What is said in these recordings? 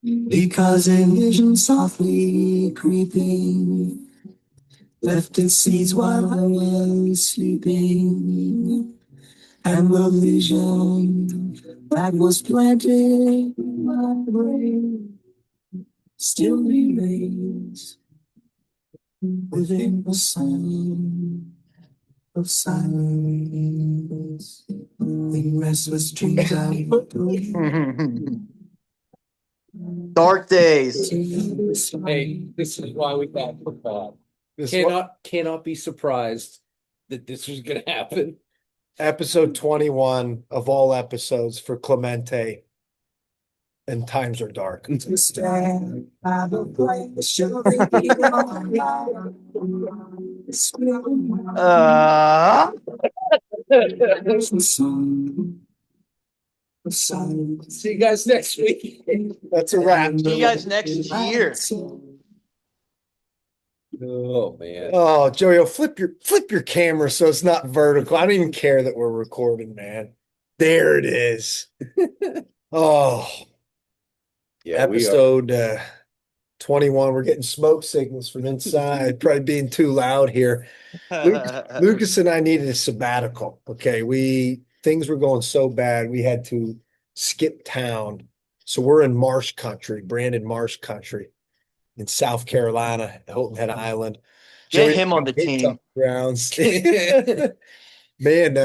Because a vision softly creeping left its seeds while I was sleeping, and the vision that was planted in my brain still remains within the sound of silence. In restless dreams I Dark days. Hey, this is why we got football. This Cannot be surprised that this was gonna happen. episode 21 of all episodes for Clemente, and times are dark. See you guys next week. That's a wrap. See you guys next year. Oh man. Oh, JoeyO, flip your camera so it's not vertical. I don't even care that we're recording, man. There it is. Oh, Yeah, episode 21. We're getting smoke signals from inside, probably being too loud here. Lucas and I needed a sabbatical. Okay, things were going so bad we had to skip town. So we're in marsh country, Brandon marsh country in South Carolina, Hilton Head Island. Get Joey, him on the team. grounds. Man,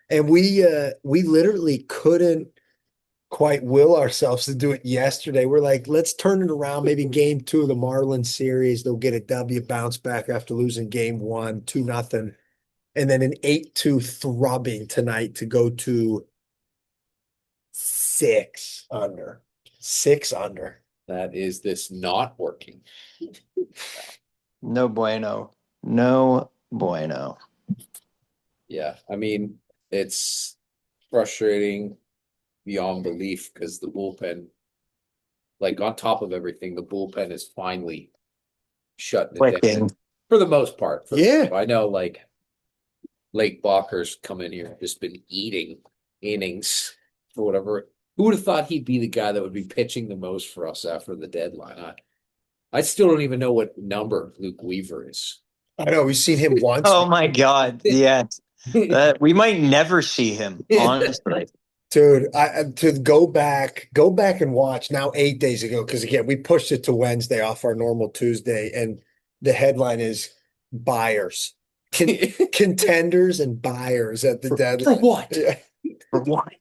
and we literally couldn't quite will ourselves to do it yesterday. We're like, let's turn it around. Maybe game 2 of the Marlins series, they'll get a W bounce back after losing game 1, 2-0. And then an 8-2 throbbing tonight to go to 6 under. 6 under. That is this not working. No bueno. No bueno. Yeah, I mean, it's frustrating beyond belief because the bullpen, like on top of everything, the bullpen is finally shutting it down for the most part. Yeah. I know, like Lake Balker's come in here, just been eating innings or whatever. Who would have thought he'd be the guy that would be pitching the most for us after the deadline? I still don't even know what number Luke Weaver is. I know we've seen him once. Oh my God. Yeah. We might never see him, honestly. Dude, to go back and watch now 8 days ago, because again, we pushed it to Wednesday off our normal Tuesday, and the headline is buyers. Contenders and buyers at the deadline. For what? Yeah. For what?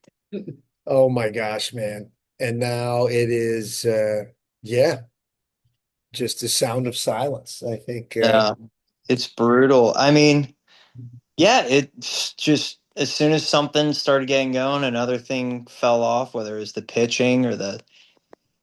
Oh my gosh, man. And now it is just the sound of silence. I think it's brutal. I mean, yeah, it's just as soon as something started getting going, another thing fell off, whether it was the pitching or the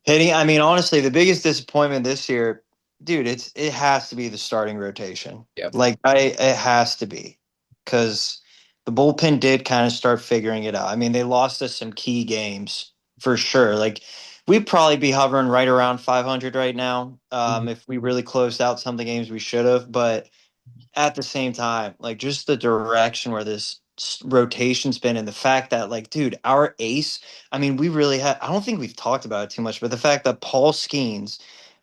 hitting. I mean, honestly, the biggest disappointment this year, dude, it has to be the starting rotation. Yep. It has to be, because the bullpen did kind of start figuring it out. I mean, they lost us some key games for sure. Like, we'd probably be hovering right around 500 right now if we really closed out some of the games we should have. But at the same time, like, just the direction where this rotation's been, and the fact that, like, dude, our ace, I mean, we really had, I don't think we've talked about it too much, but the fact that Paul Skenes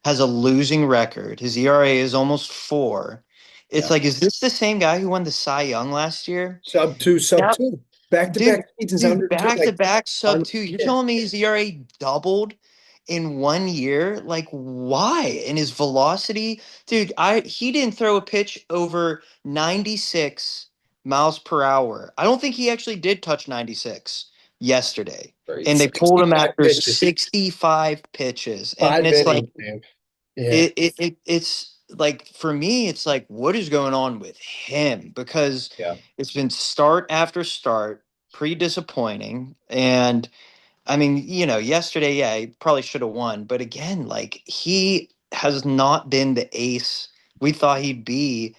has a losing record, his ERA is almost 4. It's like, is this the same guy who won the Cy Young last year? sub 2, back to back seasons under back to back sub 2. under You're 10. telling me his ERA doubled in 1 year? Like, why? And his velocity, dude, he didn't throw a pitch over 96 miles per hour. I don't think he actually did touch 96 yesterday. Right. And they pulled him 65 after pitches. 65 pitches. 5 And it's like, innings, man. Yeah. it's like, for me, it's like, what is going on with him? Because it's been start after start, pretty disappointing. And I mean, yesterday, yeah, he probably should have won. But again, like, he has not been the ace we thought he'd be.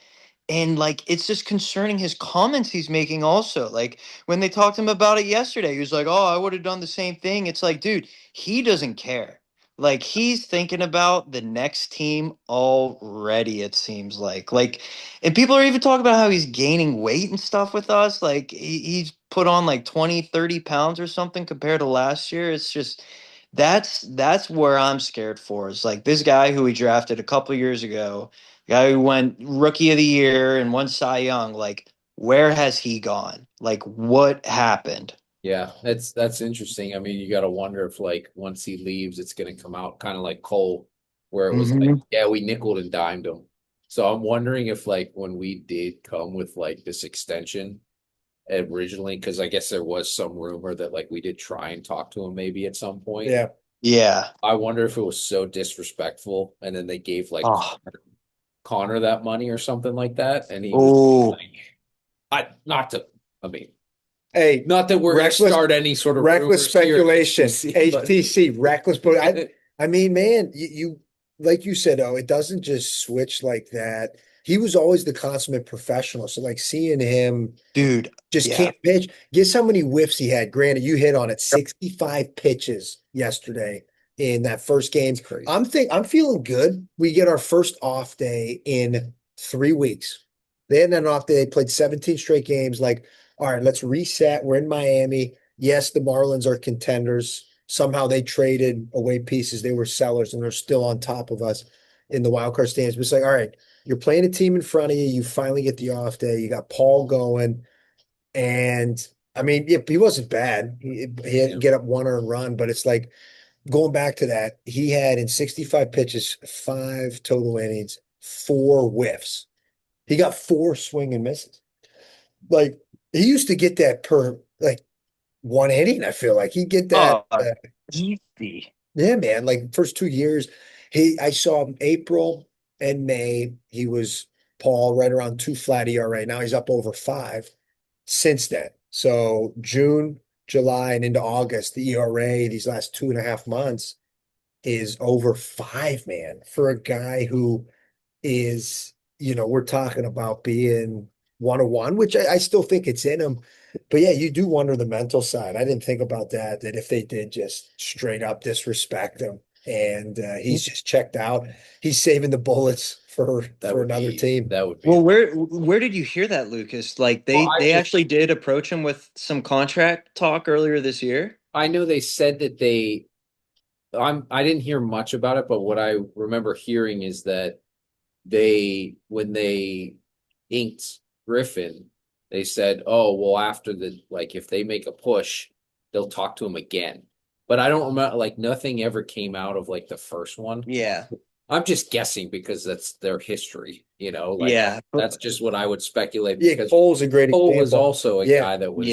And, like, it's just concerning his comments he's making also. Like, when they talked to him about it yesterday, he was like, oh, I would have done the same thing. It's like, dude, he doesn't care. Like, he's thinking about the next team already, it seems like. Like, and people are even talking about how he's gaining weight and stuff with us. Like, he's put on like 20, 30 pounds or something compared to last year. It's just, That's where I'm scared for. Is like this guy who we drafted a couple years ago, guy who went rookie of the year and won Cy Young. Like, where has he gone? Like, what happened? Yeah, that's interesting. I mean, you got to wonder if like once he leaves, it's going to come out kind of like Cole, where it was like, Mhm. yeah, we nickeled and dimed him. So I'm wondering if like when we did come with like this extension originally, because I guess there was some rumor that like we did try and talk to him maybe at some point. Yeah. Yeah. I wonder if it was so disrespectful, and then they gave like Oh. Connor that money or something like that, and he was Oh. like, I not to, I mean, Hey, not that we're going to reckless, start any sort of reckless rumors here at speculation. HTC, but HTC, reckless. But I mean, man, you like you said, oh, it doesn't just switch like that. He was always the consummate professional. So like seeing him Dude. just Yeah. can't pitch. Guess how many whiffs he had. Granted, you hit on it. 65 pitches yesterday in that first game. crazy. I'm feeling good. We get our first off day in 3 weeks. They had an off day. They played 17 straight games. Like, all right, let's reset. We're in Miami. Yes, the Marlins are contenders. Somehow they traded away pieces. They were sellers, and they're still on top of us in the wild card stands. But it's like, all right, you're playing a team in front of you. You finally get the off day. You got Paul going. And I mean, yeah, he wasn't bad. He had to get up one earned run, but it's like going back to that, he had in 65 pitches, 5 total innings, 4 whiffs. He got 4 swing and misses. Like he used to get that per like 1 inning. I feel like he'd get that. Oh, easy. Yeah, man. Like first 2 years, I saw him April and May. He was Paul right around 2 flat ERA. Now he's up over 5 since then. So June, July, and into August, the ERA these last 2.5 months is over 5, man, for a guy who is, we're talking about being 101, which I still think it's in him. But yeah, you do wonder the mental side. I didn't think about that if they did just straight up disrespect him and he's just checked out, he's saving the bullets for another team. That would be. Well, where did you hear that, Lucas? Like they actually did approach him with some contract talk earlier this year. I know they said that I didn't hear much about it, but what I remember hearing is that when they inked Griffin, they said, oh, well, after if they make a push, they'll talk to him again. But I don't remember, like, nothing ever came out of like the first one. Yeah. I'm just guessing because that's their history, Yeah. That's just what I would speculate. Yeah, Because Cole's a great Cole example. was also a guy that was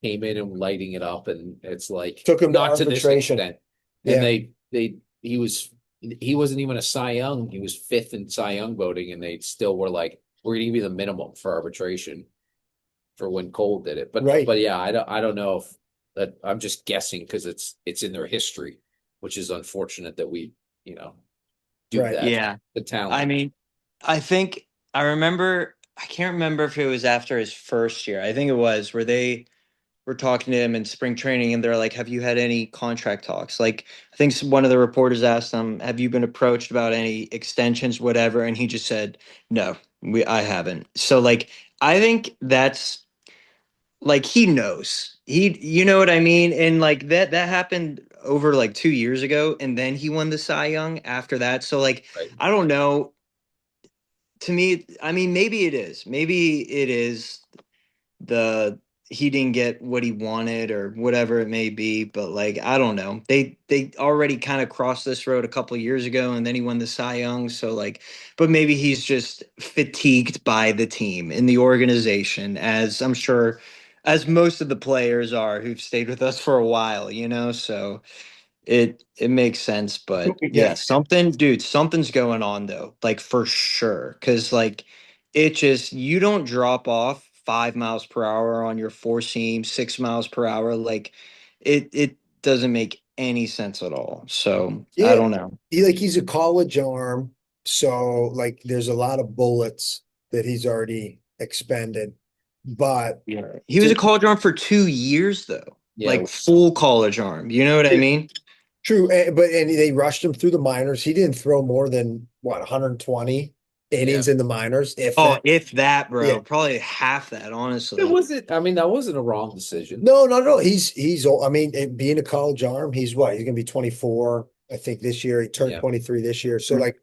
came in and lighting it up, and it's like Took him to not to this arbitration. extent. Yeah. And he wasn't even a Cy Young. He was fifth in Cy Young voting, and they still were like, we're going to give you the minimum for arbitration for when Cole did it. But Right. but yeah, I don't know if that. I'm just guessing because it's in their history, which is unfortunate that we do Right. that. Yeah. The talent. I mean, I can't remember if it was after his first year. I think it was where they were talking to him in spring training and they're like, have you had any contract talks? Like, I think one of the reporters asked him, have you been approached about any extensions, whatever? And he just said, no, I haven't. So like, I think that's like, he knows you know what I mean? And like that happened over like 2 years ago. And then he won the Cy Young after that. So like, Right. I don't know. To me, I mean, maybe it is. Maybe it is he didn't get what he wanted or whatever it may be, but like I don't know. They already kind of crossed this road a couple of years ago and then he won the Cy Young, so like but maybe he's just fatigued by the team and the organization, as I'm sure as most of the players are who've stayed with us for a while, so it makes sense, but Yeah. something's going on though, like for sure. Cause like it just you don't drop off 5 miles per hour on your four seam, 6 miles per hour. Like it doesn't make any sense at all. So I Yeah. don't know. He's a college arm, so like there's a lot of bullets that he's already expended. But Yeah. He was a college arm for 2 years though. Yeah. Like full college arm. You know what I mean? true, but they rushed him through the minors. He didn't throw more than what 120 innings in the minors. If Oh, that, if that, bro, Yeah. probably half that, honestly. It wasn't. I mean, that wasn't a wrong decision. no. He's old. I mean, being a college arm, he's what? He's gonna be 24, I think, this year. He turned 23 this year. So like,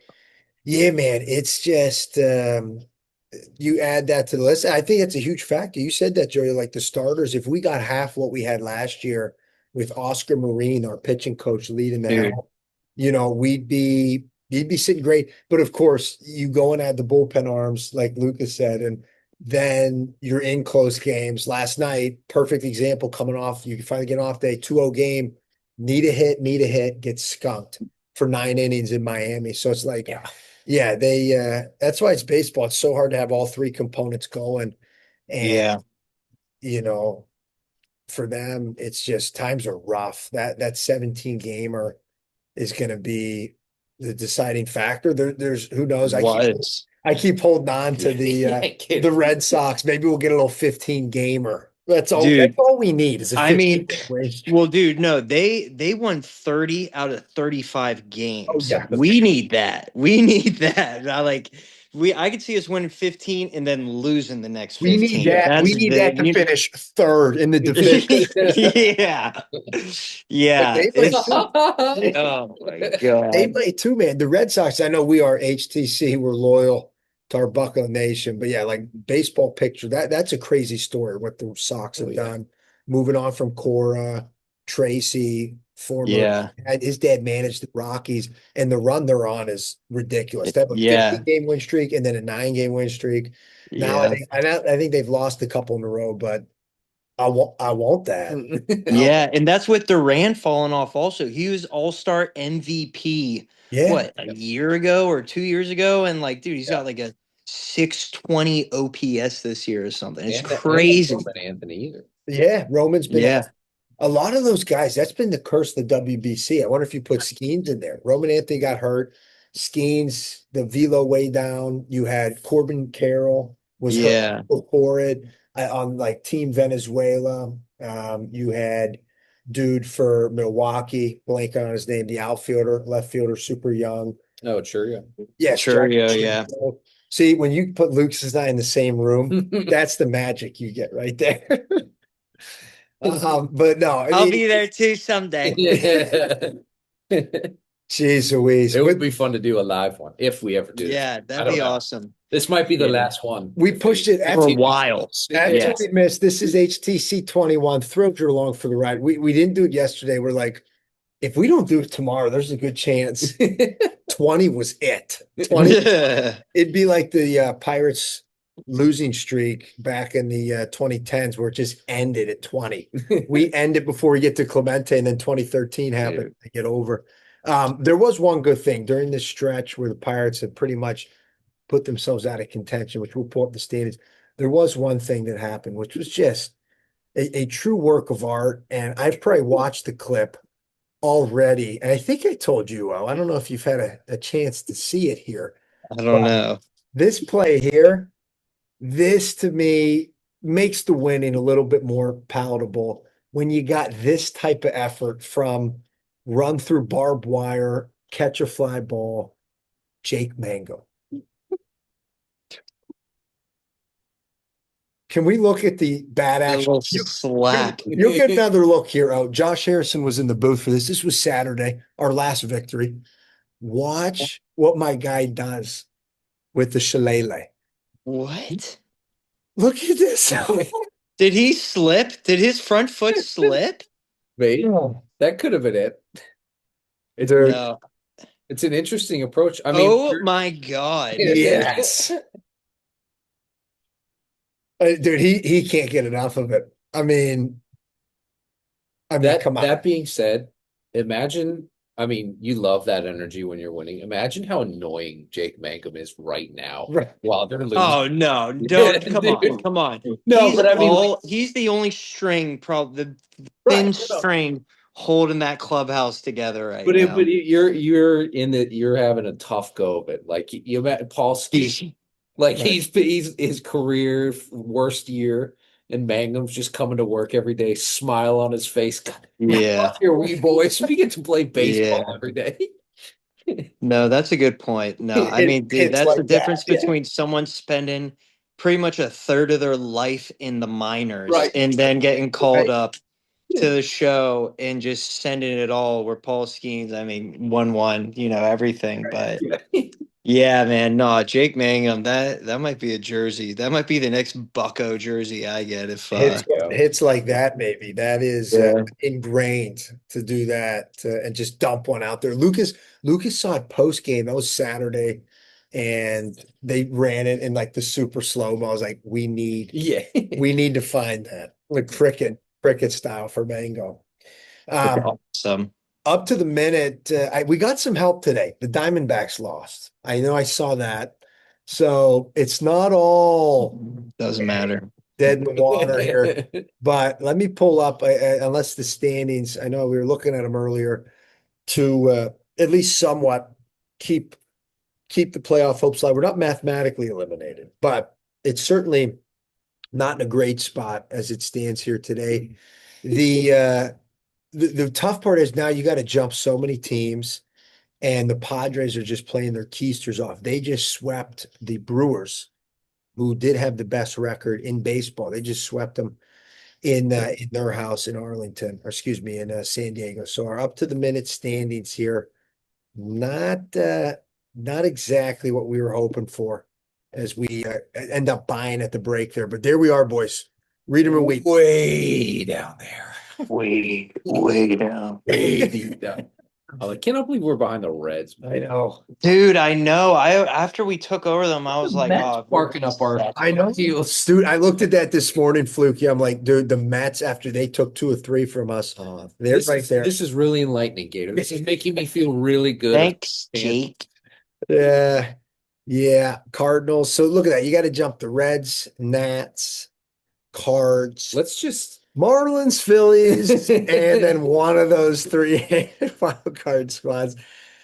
yeah, man, it's just you add that to the list. I think it's a huge factor. You said that, Joey, like the starters, if we got half what we had last year with Oscar Marine, our pitching coach, leading the Dude. helm, you'd be sitting great. But of course, you go and add the bullpen arms, like Lucas said, and then you're in close games. Last night, perfect example coming off, you finally get off day, 2-0 game, need a hit, get skunked for 9 innings in Miami. So it's like, yeah, that's why it's baseball. It's so hard to have all three components going. And for them, it's just times are rough. That 17 gamer is gonna be the deciding factor. There's who knows. I keep holding on to the Red Sox. Maybe we'll get a little 15 gamer. That's all we need is a 15 well, dude, no, they won 30 out of 35 games. Oh, yeah. We need that. We need that. I could see us winning 15 and then losing the next 15. We need that. We need that to finish third in the division. Yeah. Oh my God. They might too, man. The Red Sox, I know we are HTC, we're loyal to our Bucco Nation, but yeah, like baseball picture, that's a crazy story what the Sox have done. Moving on from Cora, Tracy, his dad managed the Rockies, and the run they're on is ridiculous. They have a 15-game win streak and then a 9-game win streak. Now I think they've lost a couple in a row, but I want that. Yeah, and that's with Durant falling off also. He was all-star MVP a year ago or 2 years ago, and like, dude, he's got like a 620 OPS this year or something. It's crazy. Roman Anthony either. Yeah, Roman's been a lot of those guys. That's been the curse of the WBC. I wonder if you put Skenes in there. Roman Anthony got hurt. Skenes, the velo way down. You had Corbin Carroll was hurt before it on like Team Venezuela. You had dude for Milwaukee, blank on his name, the outfielder, left fielder, super young. Oh, Churio. Yes, Churio, yeah. See, when you put Lucas and I in the same room, that's the magic you get right there. But no, I'll be there too someday. Jeez Louise. It would be fun to do a live one if we ever do. Yeah, that'd be awesome. This might be the last one. We pushed it for a while. After we missed, this is HTC 21. Thrilled you're along for the ride. We didn't do it yesterday. We're like, if we don't do it tomorrow, there's a good chance 20 was it. 20. It'd be like the Pirates losing streak back in the 2010s where it just ended at 20. We ended before we get to Clemente, and then 2013 happened to get over. There was one good thing during this stretch where the Pirates had pretty much put themselves out of contention, which we'll pull up the standings. There was one thing that happened, which was just a true work of art. And I've probably watched the clip already. And I think I told you, I don't know if you've had a chance to see it here. I don't know. This play here, this to me makes the winning a little bit more palatable when you got this type of effort from run through barbed wire, catch a fly ball, Jake Mangum. Can we look at the bad action? Slap. You'll get another look here. Oh, Josh Harrison was in the booth for this. This was Saturday, our last victory. Watch what my guy does with the shillelagh. What? Look at this. Did he slip? Did his front foot slip? Wait, that could have been it. No. It's an interesting approach. I mean, my God. Yes. Dude, he can't get enough of it. I mean, come on. That being said, imagine, I mean, you love that energy when you're winning. Imagine how annoying Jake Mangum is right now while they're losing. Oh, no. Don't. Come on. No, but I mean, he's the only string, probably the thin string holding that clubhouse together right now. But you're having a tough go of it. Like you met Paul Skenes. Like he's his career worst year, and Mangum's just coming to work every day, smile on his face. God, yeah, here we boys, we get to play baseball every day. No, that's a good point. No, I mean, dude, It's that's the like that. difference Yeah. between someone spending pretty much a third of their life in the minors Right. and then getting called Right. up to the show and just sending it all. Where Paul Skenes, I mean, 1-1, everything. But yeah, man, no, Jake Mangum, that might be a jersey. That might be the next Bucko jersey I get if Hits like that, maybe that is yeah. ingrained to do that and just dump one out there. Lucas saw it post game. That was Saturday, and they ran it in like the super slow mo. I was like, we need to find that like cricket style for Mango. Awesome. Up to the minute, we got some help today. The Diamondbacks lost. I know I saw that. So it's not all Doesn't matter. dead in the water here. But let me pull up, unless the standings, I know we were looking at them earlier, to at least somewhat keep the playoff hopes alive. We're not mathematically eliminated, but it's certainly not in a great spot as it stands here today. The tough part is now you got to jump so many teams, and the Padres are just playing their keisters off. They just swept the Brewers, who did have the best record in baseball. They just swept them in their house in Arlington, or excuse me, in San Diego. So our up to the minute standings here, not exactly what we were hoping for as we end up buying at the break there. But there we are, boys. Read them and weep. Way down there. Way down. Way deep down. I cannot believe we're behind the Reds. I know. Dude, I know. After we took over them, I was like, Mets oh, barking up our I know. heels. Dude, I looked at that this morning, Fluky. I'm like, dude, the Mets, after they took 2 or 3 from us, they're right there. This is really enlightening, Gator. This is making me feel really good. thanks, Jake. Yeah. Yeah. Cardinals. So look at that. You got to jump the Reds, Nats, Cards, Let's just Marlins, Phillies, and then one of those 3 wild card squads.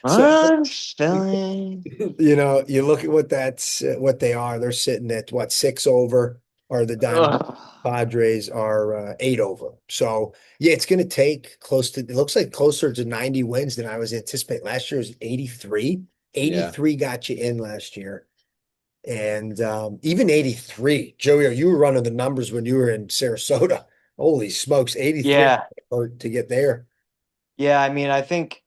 So, I'm feeling. you look at what they are. They're sitting at what, 6 over, or the Diamond Ugh. Padres are 8 over. So yeah, it's going to take it looks like closer to 90 wins than I was anticipating. Last year was 83. 83 got you in last year. And even 83, JoeyO, you were running the numbers when you were in Sarasota. Holy smokes, 83 Yeah. hurt to get there. Yeah, I mean, I think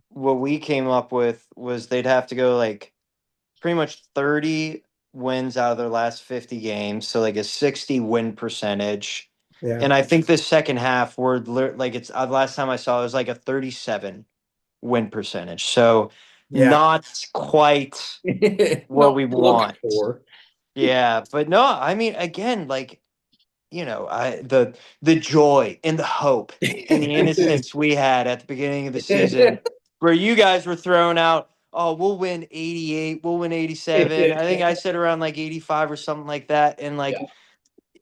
what we came up with was they'd have to go like pretty much 30 wins out of their last 50 games. So like a 60 win percentage. Yeah. And I think the second half like it's last time I saw it was like a 37 win percentage. So Yeah. not quite what we want. for. Yeah, but no, I mean, again, like, the joy and the hope and the innocence we had at the beginning of the season, where you guys were throwing out, oh, we'll win 88, we'll win 87. I think I said around like 85 or something like that. And like,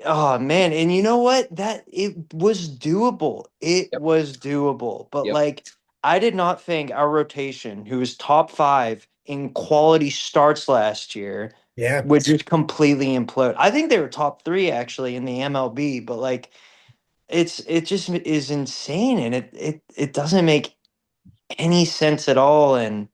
oh man, and you know what? That it was doable. It Yep. was doable. But Yep. like, I did not think our rotation, who was top 5 in quality starts last year, Yeah. would just completely implode. I think they were top 3 actually in the MLB, but like it just is insane, and it doesn't make any sense at all. And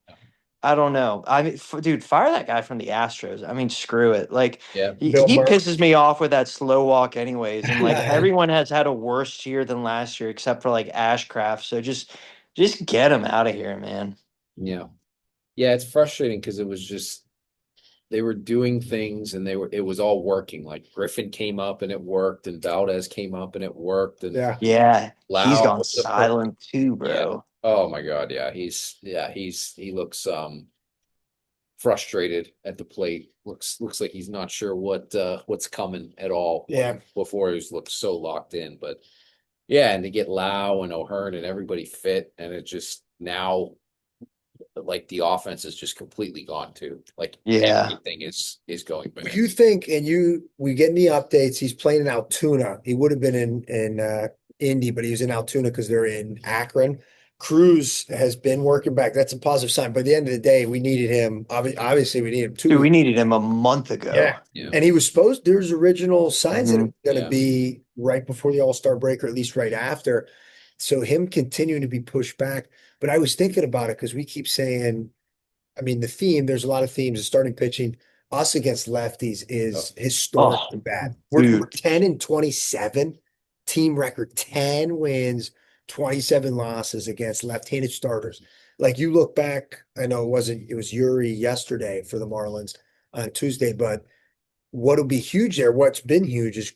I don't know. I mean, dude, fire that guy from the Astros. I mean, screw it. Like, Yeah. he Bill Murray. pisses me off with that slow walk, anyways. And like, Yeah. everyone has had a worse year than last year, except for like Ashcraft. So just get him out of here, man. Yeah. Yeah, it's frustrating because it was just they were doing things and it was all working. Like Griffin came up and it worked, and Valdez came up and it worked. And Yeah. Yeah, Lau he's gone was the silent too, bro. oh my God, yeah. He looks frustrated at the plate. Looks like he's not sure what's coming at all. Yeah. Before he looked so locked in. But yeah, and to get Lau and O'Hearn and everybody fit, and it just now like the offense is just completely gone too. Like Yeah. everything is going bad. You think, we get the updates, he's playing in Altoona. He would have been in Indy, but he was in Altoona because they're in Akron. Cruz has been working back. That's a positive sign. But at the end of the day, we needed him. Obviously, we need him too. Dude, we needed him a month ago. Yeah. Yeah. And he was there's original signs that it was going to Yeah. be right before the All-Star break, or at least right after. So him continuing to be pushed back. But I was thinking about it because we keep saying I mean, the theme, there's a lot of themes. The starting pitching, us against lefties is historically Oh, bad. We're dude. 10-27, team record 10 wins, 27 losses against left-handed starters. Like you look back, I know it was Yuri yesterday for the Marlins on Tuesday, but what'll be huge there, what's been huge is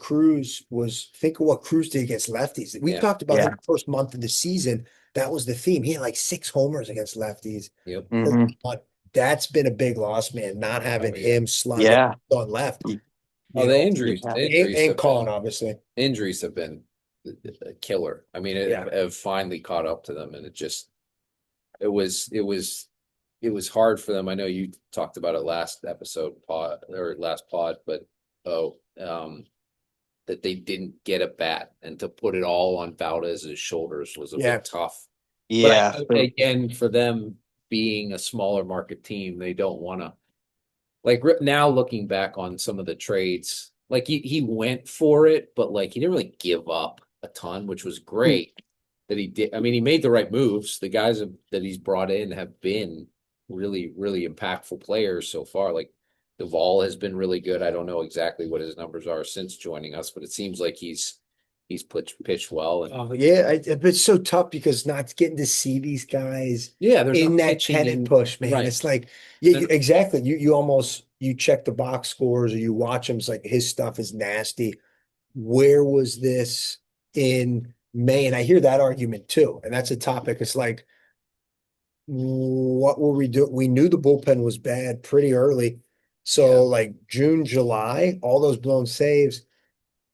think of what Cruz did against lefties. We Yeah. talked about Yeah. him the first month of the season. That was the theme. He had like 6 homers against lefties. Yep. Mhm. But that's been a big loss, man, not having Oh, yeah. him slide Yeah. on left. Y- Oh, You the know, injuries, Yeah. the injuries and have Colin, been obviously. injuries have been a killer. I mean, it Yeah. have finally caught up to them, and it was hard for them. I know you talked about it last pod, but that they didn't get a bat, and to put it all on Valdez's shoulders was a Yeah. bit tough. Yeah. But again, for them being a smaller market team, they don't want to now looking back on some of the trades, like he went for it, but like he didn't really give up a ton, which was great that he did. I mean, he made the right moves. The guys that he's brought in have been really, really impactful players so far. Like Duvall has been really good. I don't know exactly what his numbers are since joining us, but it seems like he's pitched well. And Oh yeah, it's so tough because not getting to see these guys yeah, there's in no that pitching pennant and push, man. right. It's like, yeah, Then- exactly. You almost you check the box scores or you watch him. It's like his stuff is nasty. Where was this in May? And I hear that argument too. And that's a topic. It's like, what were we doing? We knew the bullpen was bad pretty early. So Yeah. like June, July, all those blown saves.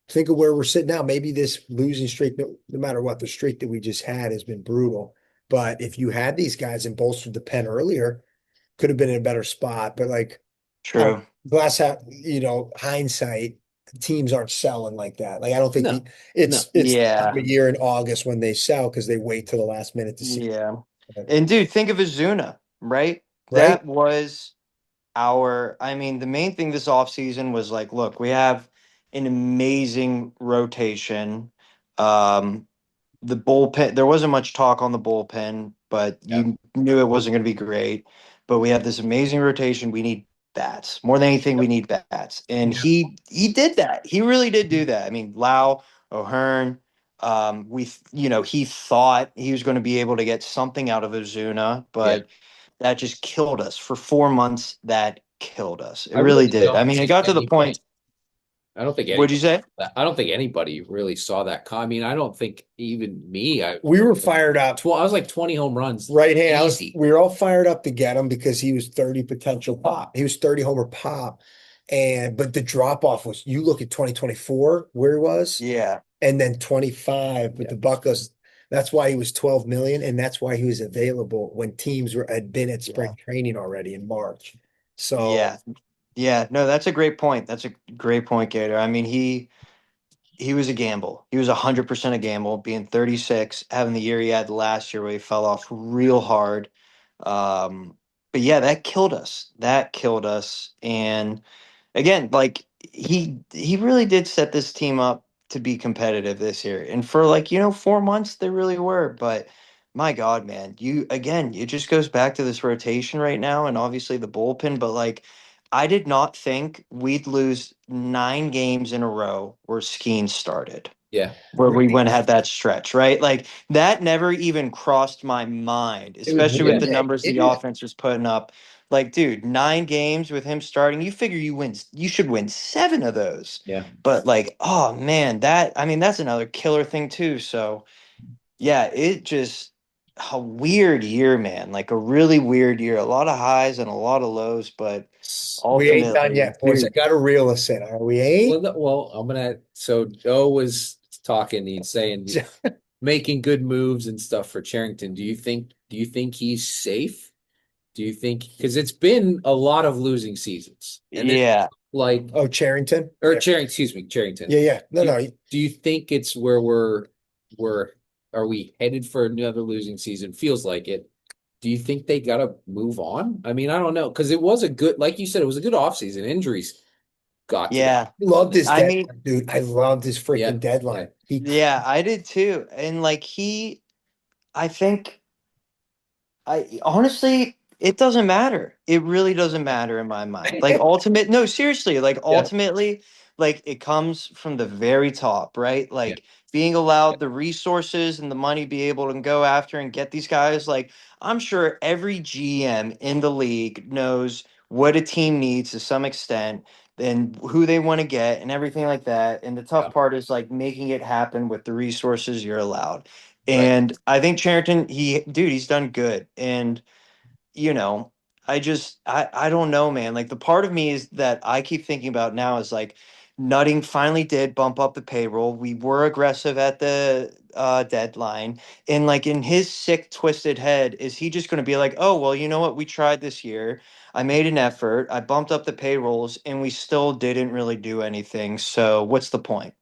Think of where we're sitting now. Maybe this losing streak, no matter what, the streak that we just had has been brutal. But if you had these guys and bolstered the pen earlier, could have been in a better spot. But like, True. glass half, hindsight, teams aren't selling like that. Like I don't think No, it's Yeah. time of year in August when they sell because they wait till the last minute to see. Yeah. And dude, think of Azuna, right? Right? That was I mean, the main thing this offseason was like, look, we have an amazing rotation. Um, the bullpen, there wasn't much talk on the bullpen, but you knew it wasn't going to be great. But we have this amazing rotation. We need bats. More than anything, we need bats. And Yeah. he did that. He really did do that. I mean, Lau, O'Hearn, he thought he was going to be able to get something out of Ozuna, but that just killed us for 4 months. That killed us. It I really really did. I don't mean, it think got to the anybody- point. I don't think What'd you say? I don't think anybody really saw that. I mean, I don't think even me. We were fired up. I was like 20 home runs. Right hand. Easy. We were all fired up to get him because he was 30 potential pop. He was 30 homer pop. But the drop off was, you look at 2024 where he was, Yeah. and then 25 with the Buccos. That's why he was 12 million, and that's why he was available when teams had been at spring training already in March. So Yeah. No, that's a great point. That's a great point, Gator. I mean, he was a gamble. He was 100% a gamble, being 36, having the year he had last year where he fell off real hard. But yeah, that killed us. That killed us. And again, like he really did set this team up to be competitive this year. And for 4 months they really were. But my God, man, it just goes back to this rotation right now and obviously the bullpen. But I did not think we'd lose 9 games in a row where Skeen started. Yeah. Where we went had that stretch, right? Like that never even crossed my mind, was especially with the weird. numbers the offense was putting up. Like, dude, 9 games with him starting, you figure you should win 7 of those. Yeah. But oh man, that's another killer thing too. So yeah, it just a weird year, man. Like a really weird year. A lot of highs and a lot of lows, but we ain't done ultimately, yet, boys. I dude, got to reel us in. Are we ain't? Well, I'm gonna. So Joe was talking. He's saying making good moves and stuff for Charrington. Do you think he's safe? Do you think because it's been a lot of losing seasons? And yeah. Like Charrington or Charrington, excuse me, Charrington. Yeah. No. Do you think it's where are we headed for another losing season? Feels like it. Do you think they got to move on? I mean, I don't know because it was a good, like you said, it was a good offseason. Injuries got to Yeah. Loved his I deadline, mean, dude. I loved his freaking Yeah. deadline. yeah, I did too. And I think I honestly, it doesn't matter. It really doesn't matter in my mind. Like no, seriously, like ultimately, like it comes from the very top, right? Like being allowed the resources and the money be able to go after and get these guys. Like I'm sure every GM in the league knows what a team needs to some extent and who they want to get and everything like that. And the tough part is like making it happen with the resources you're allowed. And I think Charrington, he's done good. And you know, I don't know, man. Like the part of me is that I keep thinking about now is like Nutting finally did bump up the payroll. We were aggressive at the deadline. And like in his sick, twisted head, is he just gonna be like, oh well, you know what? We tried this year. I made an effort, I bumped up the payrolls, and we still didn't really do anything. So what's the point?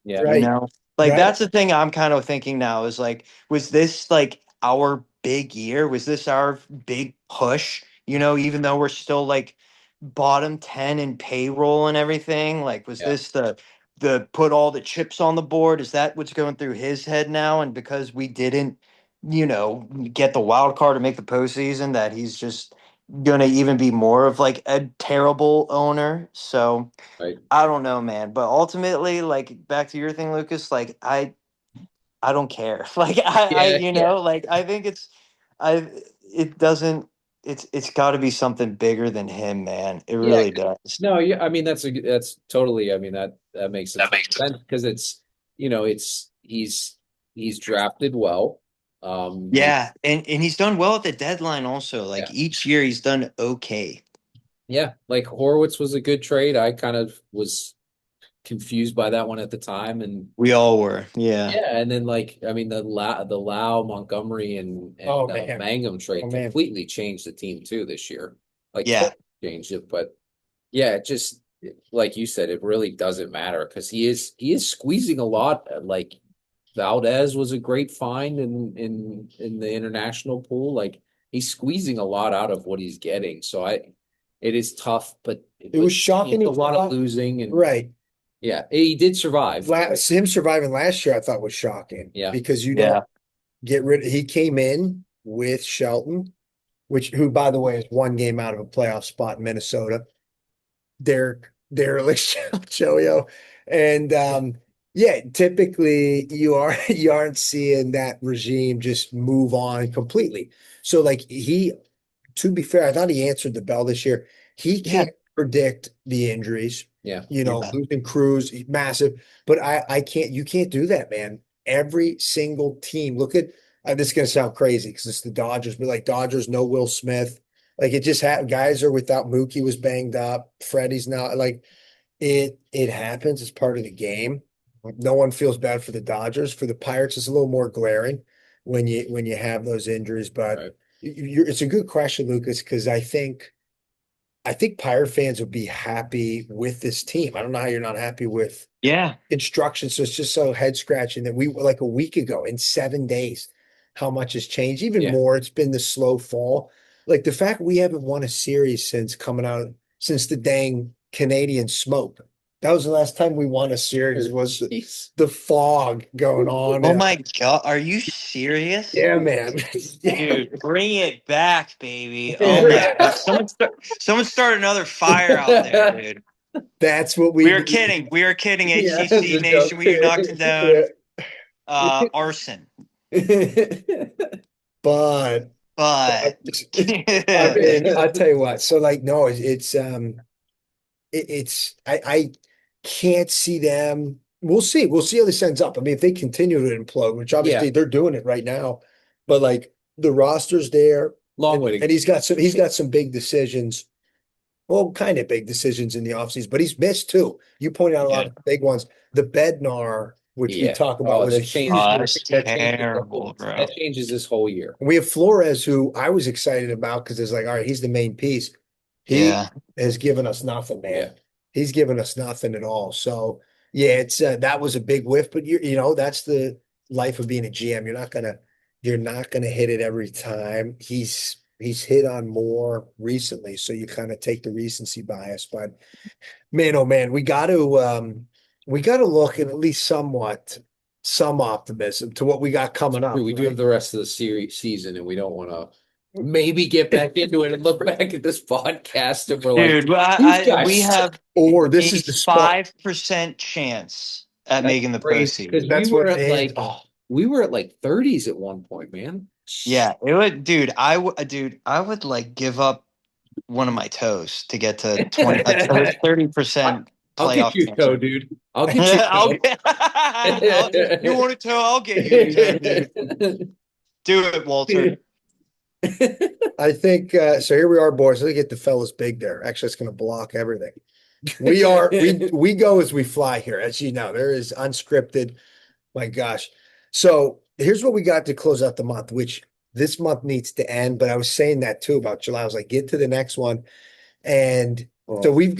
Yeah. You Right. know, like Right. that's the thing I'm kind of thinking now is like, was this like our big year? Was this our big push? You know, even though we're still like bottom 10 in payroll and everything, like, was this the put all the chips on the board? Is that what's going through his head now? And because we didn't, get the wild card to make the postseason, that he's just gonna even be more of like a terrible owner. So, Right. I don't know, man. But ultimately, like back to your thing, Lucas, like I don't care. Like like I think I it doesn't it's gotta be something bigger than him, man. It Yeah. really does. No, yeah, I mean that's totally. I mean that makes sense because he's drafted well. Yeah, and he's done well at the deadline also. Like each year he's done okay. Yeah, like Horowitz was a good trade. I kind of was confused by that one at the time, and We all were. Yeah. and then like I mean the Lau Montgomery and Mangum trade completely changed the team too this year. Like totally changed it, but yeah, it just like you said, it really doesn't matter because he is squeezing a lot. Like Valdez was a great find in the international pool. Like he's squeezing a lot out of what he's getting. So it is tough, but it was shocking. A lot of losing and right. Yeah, he did survive. Him surviving last year, I thought was shocking. Yeah, because you don't get rid. He came in with Shelton, who by the way is one game out of a playoff spot in Minnesota. Derek JoeyO, and typically you aren't seeing that regime just move on completely. So like to be fair, I thought he answered the bell this year. He can't predict the injuries. Yeah. Losing Cruz, massive. But you can't do that, man. Every single team, look at, this is going to sound crazy because it's the Dodgers, but like Dodgers, no Will Smith. Like it just happened. Guys are without Mookie was banged up. Freddie's now like it happens. It's part of the game. No one feels bad for the Dodgers. For the Pirates, it's a little more glaring when you have those injuries. But it's a good question, Lucas, because I think Pirate fans would be happy with this team. I don't know how you're not happy with instructions. So it's just so head scratching that we like a week ago in 7 days, how much has changed, even more. It's been the slow fall. Like the fact we haven't won a series since the dang Canadian smoke. That was the last time we won a series, was the fog going on. Oh my God. Are you serious? Yeah, man. Dude, bring it back, baby. Oh my God. Someone start another fire out there, dude. That's what we are kidding. We are kidding, HTC Nation. We do not condone arson. But I mean, I'll tell you what. So like, no, I can't see them. We'll see. We'll see how this ends up. I mean, if they continue to implode, which obviously they're doing it right now, but like the roster's there. Long way to go. And he's got some big decisions. Well, kind of big decisions in the offseason, but he's missed too. You pointed out a lot of big ones. The Bednar, which we talk about, was a huge. That's terrible, bro. That changes this whole year. We have Flores, who I was excited about because it's like, all right, he's the main piece. He has given us nothing, man. Yeah. He's given us nothing at all. So it's that was a big whiff, but that's the life of being a GM. You're not gonna hit it every time. He's hit on more recently, so you kind of take the recency bias. But man, oh man, we got to look at least some optimism to what we got coming up. We do have the rest of the series season, and we don't want to maybe get back into it and look back at this podcast and we're like, Dude, these guys we suck. have Or a this is the spot. 5% chance at That's making the crazy, because postseason. That's we were what at made- we were at like 30s at one point, man. Yeah, it would, dude. I would like give up one of my toes to get to 30% I'll get playoff you a toe, chance. dude. I'll get you You want a toe? I'll get you a toe, dude. Do it, Walter. I think so. Here we are, boys. Let's get the fellas big there. Actually, it's going to block everything. We go as we fly here, as you know. There is unscripted. My gosh. So here's what we got to close out the month, which this month needs to end. But I was saying that too about July. I was like, get to the next one. And so we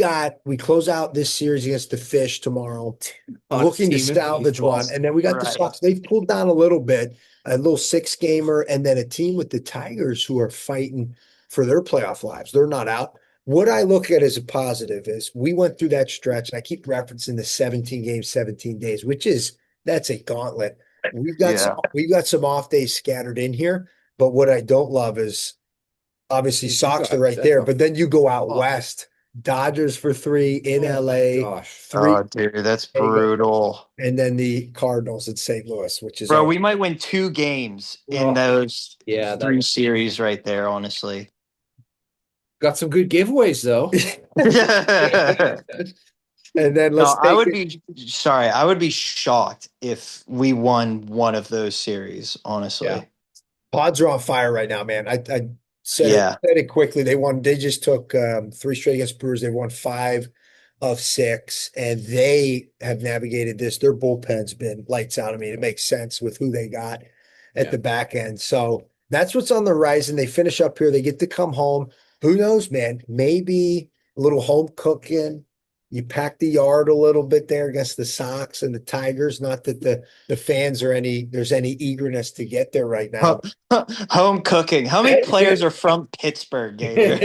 close out this series against the Fish tomorrow, looking to salvage one. And then we got the Sox. They've pulled down a little bit, a little 6-gamer, and then a team with the Tigers who are fighting for their playoff lives. They're not out. What I look at as a positive is we went through that stretch, and I keep referencing the 17 games, 17 days, that's a gauntlet. We've got some off days scattered in here, but what I don't love is obviously Sox are right there, but then you go out west, Dodgers for 3 in LA, Gosh. 3, Oh, dude, that's brutal. and then the Cardinals in St. Louis, which is Bro, we might win 2 games in those 3 series right there, honestly. Got some good giveaways though. And then I would be shocked if we won one of those series, honestly. Yeah. Pods are on fire right now, man. I said it quickly. They just took 3 straight against Brewers. They won 5 of 6, and they have navigated this. Their bullpen's been lights out. I mean, it makes sense with who they got at the back end. So that's what's on the horizon. They finish up here. They get to come home. Who knows, man? Maybe a little home cooking. You pack the yard a little bit there against the Sox and the Tigers. Not that the fans are there's any eagerness to get there right now. Home cooking. How many players are from Pittsburgh, Gator?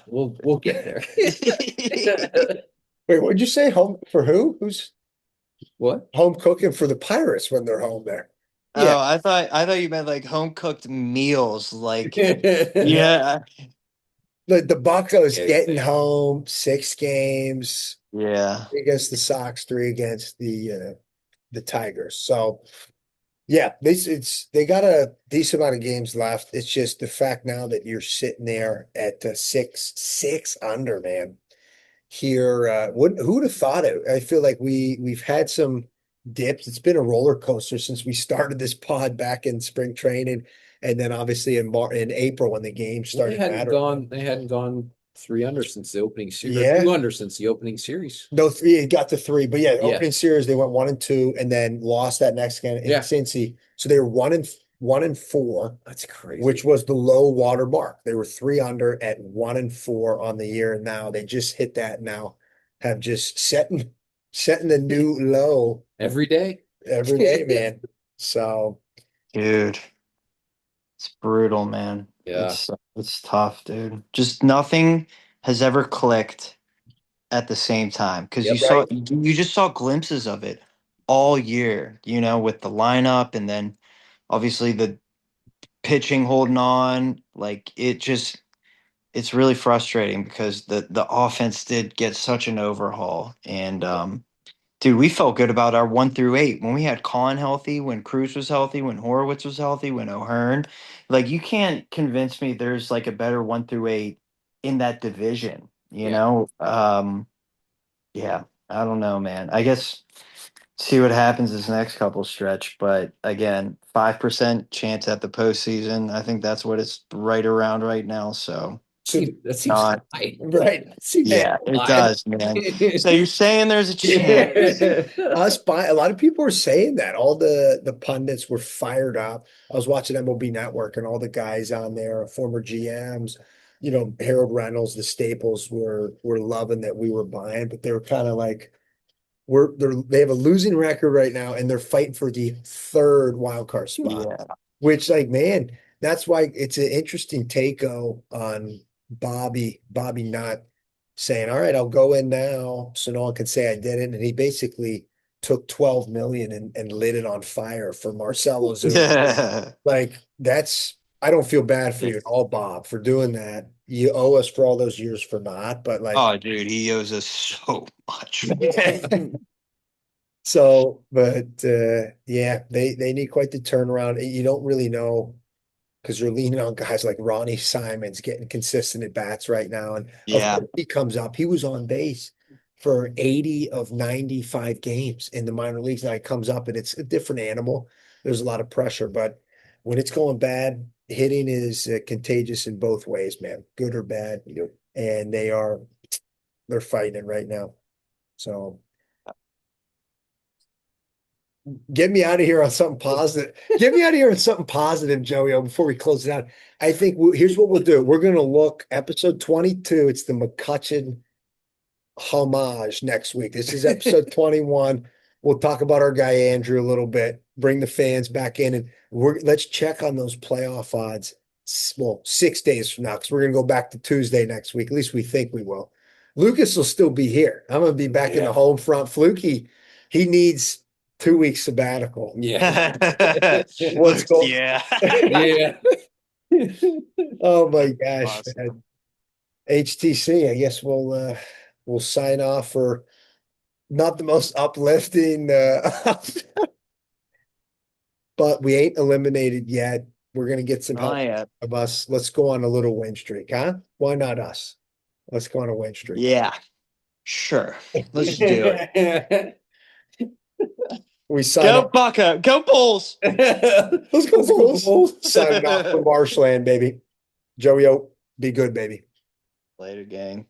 We'll get there. Wait, what'd you say? Home for who? Who's what? Home cooking for the Pirates when they're home there. Oh, I thought you meant like home cooked meals. Like, The Buccos getting home 6 games. Yeah. 3 against the Sox, 3 against the Tigers. So yeah, they got a decent amount of games left. It's just the fact now that you're sitting there at 6 under, man. Here, who would have thought it? I feel like we've had some dips. It's been a roller coaster since we started this pod back in spring training, and then obviously in April when the game started. They hadn't gone 3 under since the opening series. Yeah. 2 under since the opening series. No, 3. It got to 3, but the opening series they went 1-2, and then lost that next game in Cincy. So they were 1-4. That's crazy. Which was the low water mark. They were 3 under at 1-4 on the year, and now they just hit that. Now have just setting the new low every day, man. So, dude, it's brutal, man. Yeah, it's tough, dude. Just nothing has ever clicked at the same time because you just saw glimpses of it all year. With the lineup, and then obviously the pitching holding on. Like it's really frustrating because the offense did get such an overhaul, and dude, we felt good about our 1 through 8 when we had Colin healthy, when Cruz was healthy, when Horowitz was healthy, when O'Hearn. Like, you can't convince me there's like a better 1 through 8 in that division. Yeah, I don't know, man. I guess see what happens this next couple stretch, but again, 5% chance at the postseason. I think that's what it's right around right now. So that seems high. Right. It does, man. So you're saying there's a chance? A lot of people were saying that. All the pundits were fired up. I was watching MLB Network, and all the guys on there, former GMs, Harold Reynolds, the Staples were loving that we were buying, but they were kind of like, they have a losing record right now, and they're fighting for the 3rd wild card spot. Yeah. Which, like, man, that's why it's an interesting take on Bobby not saying, all right, I'll go in now so no one can say I didn't. And he basically took 12 million and lit it on fire for Marcelo Zuna. Yeah. Like I don't feel bad for you at all, Bob, for doing that. You owe us for all those years for not, but like, Oh, dude, he owes us so much. so, but yeah, they need quite the turnaround. You don't really know because you're leaning on guys like Ronnie Simons getting consistent at bats right now. And of Yeah. course he comes up. He was on base for 80 of 95 games in the minor leagues. Now he comes up and it's a different animal. There's a lot of pressure, but when it's going bad, hitting is contagious in both ways, man, good or bad. And they're fighting it right now. So get me out of here on something positive. Get me out of here on something positive, JoeyO, before we close it out. I think here's what we'll do. We're going to look episode 22. It's the McCutcheon homage next week. This is episode 21. We'll talk about our guy Andrew a little bit, bring the fans back in, and let's check on those playoff odds. Well, 6 days from now, because we're going to go back to Tuesday next week. At least we think we will. Lucas will still be here. I'm going to be back in the home front. Fluky, he needs 2 weeks sabbatical. Yeah. What's going? Yeah. Yeah. Oh my gosh, Awesome. man. HTC, I guess we'll sign off for not the most uplifting but we ain't eliminated yet. We're gonna get some help of us. Let's go on a little win streak, huh? Why not us? Let's go on a win streak. Yeah. Sure. Let's do it. We sign Go off. Bucko. Go Bulls. Let's go Bulls. Signing off from Marshland, baby. JoeyO, be good, baby. Later, gang.